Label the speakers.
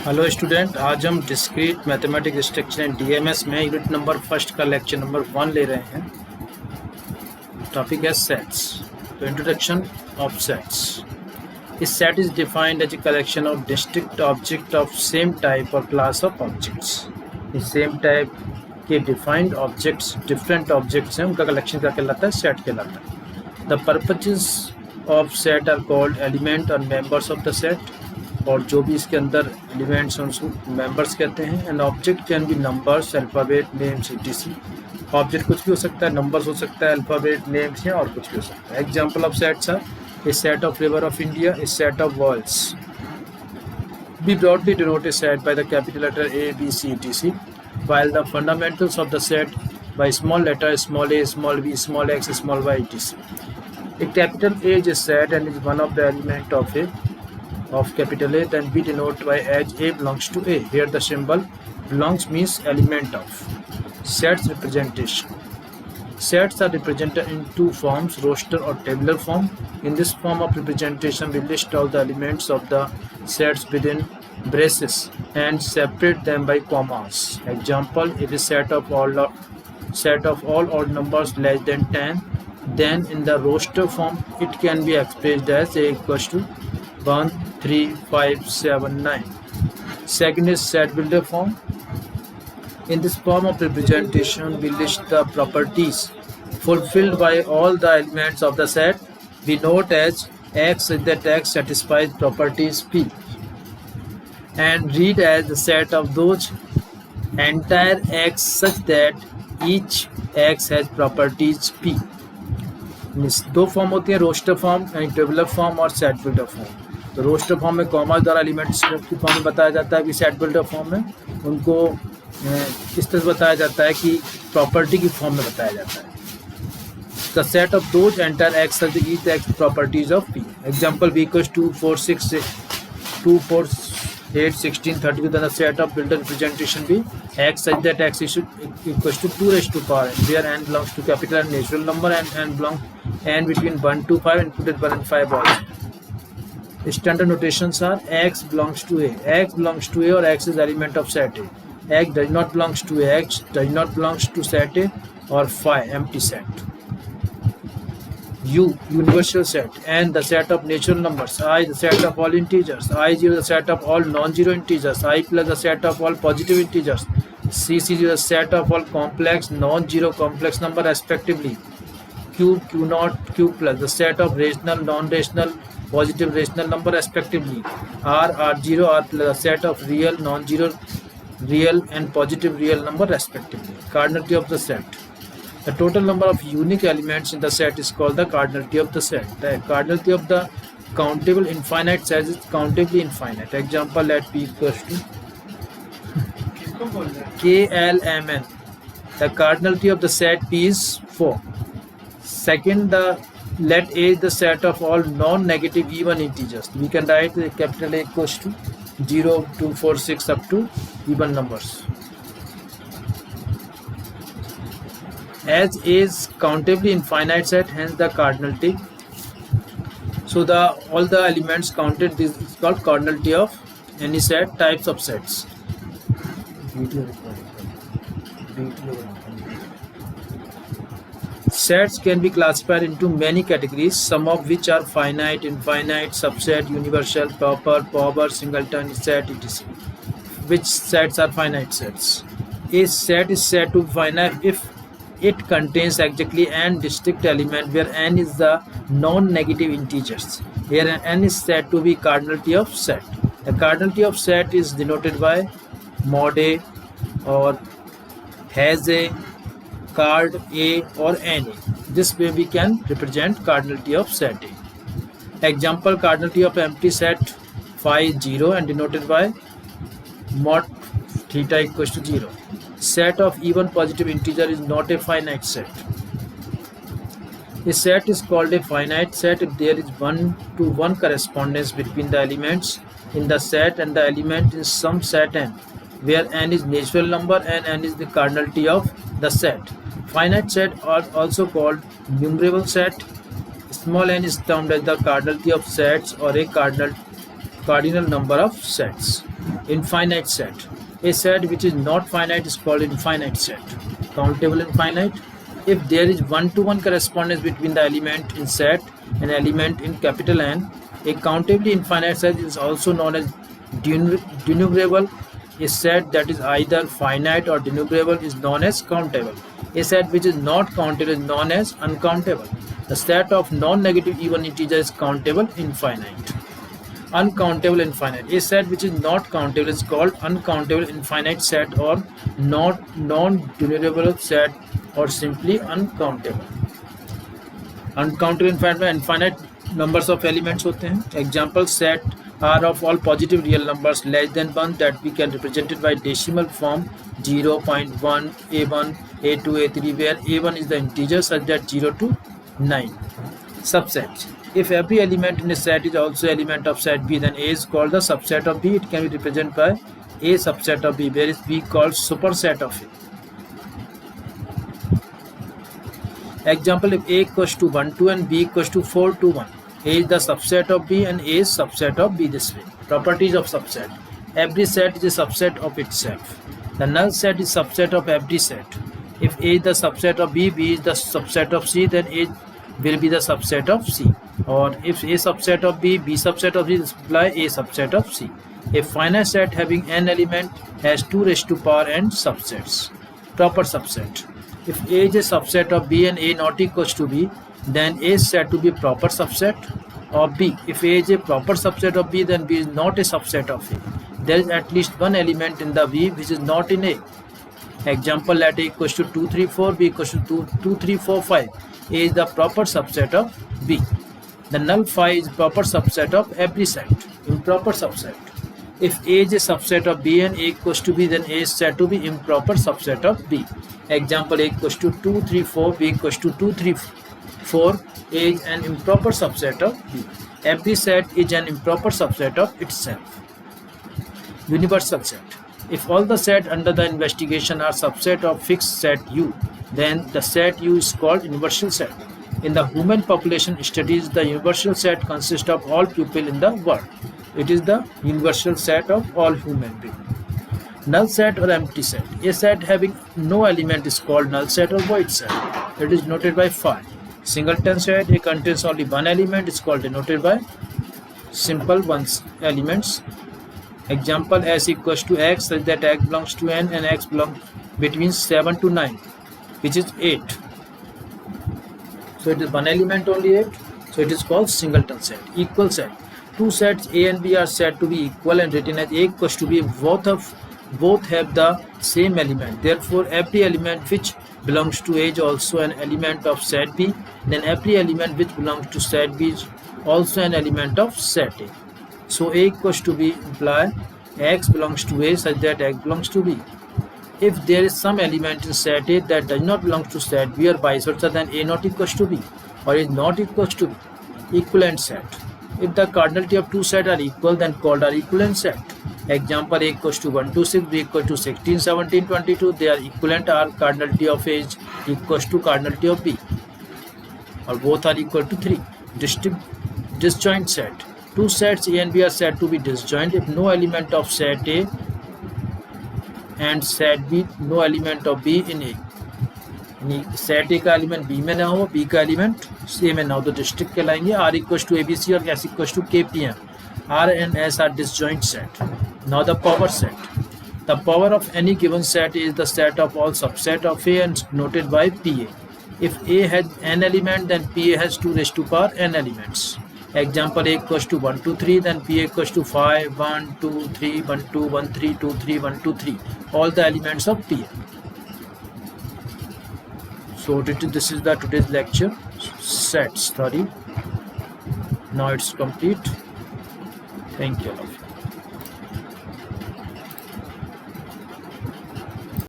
Speaker 1: Hello student, आज हम discrete mathematics structure and DMS में यूनिट नंबर फर्स्ट का लेक्चर नंबर 1 ले रहे हैं। टॉपिक है सेट्स। तो इंट्रोडक्शन ऑफ सेट्स। इस set is defined as a collection of distinct object of same type और क्लास ऑफ ऑब्जेक्ट्स। इस सेम टाइप के डिफाइंड ऑब्जेक्ट्स डिफरेंट ऑब्जेक्ट्स हैं, उनका कलेक्शन क्या कहलाता है? सेट कहलाता है। The purposes of set are called element और मेंबर्स ऑफ द सेट, और जो भी इसके अंदर एलिमेंट्स हैं उसको मेंबर्स कहते हैं। And object can be numbers, alphabet, names, etc। Object कुछ भी हो सकता है, नंबर्स हो सकता है, अल्फ़ाबेट, नेम्स या और कुछ भी हो सकता है। Example of sets are a set of river of India, a set of worlds. We broadly denote a set by the capital letter A, B, C, etc., while the fundamentals of the set by small letter small a, small b, small x, small y, etc. A capital A is a set and is one of the element of capital A, then we denote by as A belongs to A. Here the symbol belongs means element of. Sets representation. Sets are represented in two forms, roster or tabular form. In this form of representation, we list all the elements of the sets within braces and separate them by commas. Example: if a set of all odd numbers less than 10, then in the roster form it can be expressed as A equals to 1, 3, 5, 7, 9. Second is set builder form. In this form of representation, we list the properties fulfilled by all the elements of the set. We note as X that X satisfies properties P, and read as the set of those entire X such that each X has properties P. दो form होती है, roster form and tabular form और set builder form. तो roster form में comma द्वारा elements की form में बताया जाता है कि सेट बिल्डर फॉर्म में उनको इस तरह बताया जाता है कि प्रॉपर्टी की फॉर्म में बताया जाता है। The set of those enter x each x properties of P. Example: b equals 2 4 6 2 4 8 16 32। The set of builder representation भी x such that x is equals to 2 raised to power n, where n belongs to capital and natural number and n belongs n between 1 to 5 included 1 and 5 also. Standard notations are x belongs to A. X belongs to A or x is element of set A. X does not belongs to A. X does not belongs to set A or phi empty set. U universal set. N the set of natural numbers. I the set of all integers. I0 the set of all non-zero integers. I plus the set of all positive integers. C0 the set of all complex non-zero complex number respectively. Q Q0 Q plus the set of rational non-rational positive rational number respectively. R0 R plus the set of real non-zero real and positive real number respectively. Cardinality of the set. The total number of unique elements in the set is called the cardinality of the set. The cardinality of the countable infinite set is countably infinite. Example: let P equals to KLMN. The cardinality of the set P is 4. Second, let A is the set of all non-negative even integers. We can write capital A equals to 0, 2, 4, 6 up to even numbers. As A is countably infinite set, hence the cardinality. So all the elements counted, this is called cardinality of any set. Types of sets. Sets can be classified into many categories, some of which are finite, infinite, subset, universal, proper, pauper, singleton set, etc. Which sets are finite sets? A set is said to be finite if it contains exactly n distinct element where n is the non-negative integers. Here n is said to be cardinality of set. The cardinality of set is denoted by mod A or has A, card A or NA. This way we can represent cardinality of set A. Example: cardinality of empty set phi is 0 and denoted by mod theta equals to 0. Set of even positive integer is not a finite set. A set is called a finite set if there is 1-to-1 correspondence between the elements in the set and the element in some set n, where n is natural number and n is the cardinality of the set. Finite set are also called numerable set. Small n is termed as the cardinality of sets or a cardinal cardinal number of sets. Infinite set. A set which is not finite is called infinite set. Countable infinite. If there is one-to-one correspondence between the element in set and element in capital N, a countably infinite set is also known as denumerable. A set that is either finite or denumerable is known as countable. A set which is not countable is known as uncountable. The set of non-negative even integers is countable infinite. Uncountable infinite. A set which is not countable is called uncountable infinite set or non-denumerable set or simply uncountable. Uncountable infinite numbers of elements होते हैं. Example set are of all positive real numbers less than 1 that we can represent it by decimal form 0.1, A1, A2, A3 where A1 is the integer such that 0 to 9. Subset. If every element in a set is also element of set B, then A is called the subset of B. It can be represented by A subset of B, where is B called superset of A. Example, if A equals to 1, 2 and B equals to 4, 2, 1. A is the subset of B and A is subset of B this way. Properties of subset. Every set is a subset of itself. The null set is subset of every set. If A is the subset of B, B is the subset of C, then A will be the subset of C. Or if A subset of B, B subset of C, imply A subset of C. A finite set having n element has 2 raised to power n subsets. Proper subset. If A is a subset of B and A not equals to B, then A is said to be a proper subset of B. If A is a proper subset of B, then B is not a subset of A. There is at least one element in the B which is not in A. Example, let A equals to 2, 3, 4, B equals to 2, 3, 4, 5. A is the proper subset of B. The null phi is proper subset of every set. Improper subset. If A is a subset of B and A equals to B, then A is said to be improper subset of B. Example, A equals to 2, 3, 4, B equals to 2, 3, 4. A is an improper subset of B. Every set is an improper subset of itself. Universal set. If all the sets under the investigation are subset of fixed set U, then the set U is called universal set. In the human population studies, the universal set consists of all people in the world. It is the universal set of all human beings. Null set or empty set. A set having no element is called null set or void set. It is denoted by phi. Singleton set, it contains only one element, is called denoted by simple ones elements. Example, S equals to X such that X belongs to N and X belongs between 7 to 9, which is 8. So it is one element only 8. So it is called singleton set. Equal set. Two sets A and B are said to be equal and written as A equals to B. Both have the same element. Therefore, every element which belongs to A is also an element of set B. Then every element which belongs to set B is also an element of set A. So A equals to B imply X belongs to A such that X belongs to B. If there is some element in set A that does not belong to set B or vice versa, then A not equals to B or is not equals to B. Equivalent set. If the cardinality of two sets are equal, then called are equivalent set. Example, A equals to 1 to 6, B equals to 16, 17, 22. They are equivalent or cardinality of A is equals to cardinality of B. Or both are equal to 3. Disjoint set. Two sets A and B are said to be disjoint if no element of set A and set B, no element of B in A. Set ए का element B में ना हो, B का element सी में ना हो, तो district कहलाएंगे. आर इक्वल्स टू एबीसी और S equals to KPM. R and S are disjoint set. Now the power set. The power of any given set is the set of all subset of A and noted by PA. If A has n element, then PA has 2 raised to power n elements. Example, A equals to 1, 2, 3, then PA equals to 5, 1, 2, 3, 1, 2, 1, 3, 2, 3, 1, 2, 3. All the elements of PA. So this is the today's lecture, sets. Sorry. Now it's complete. Thank you.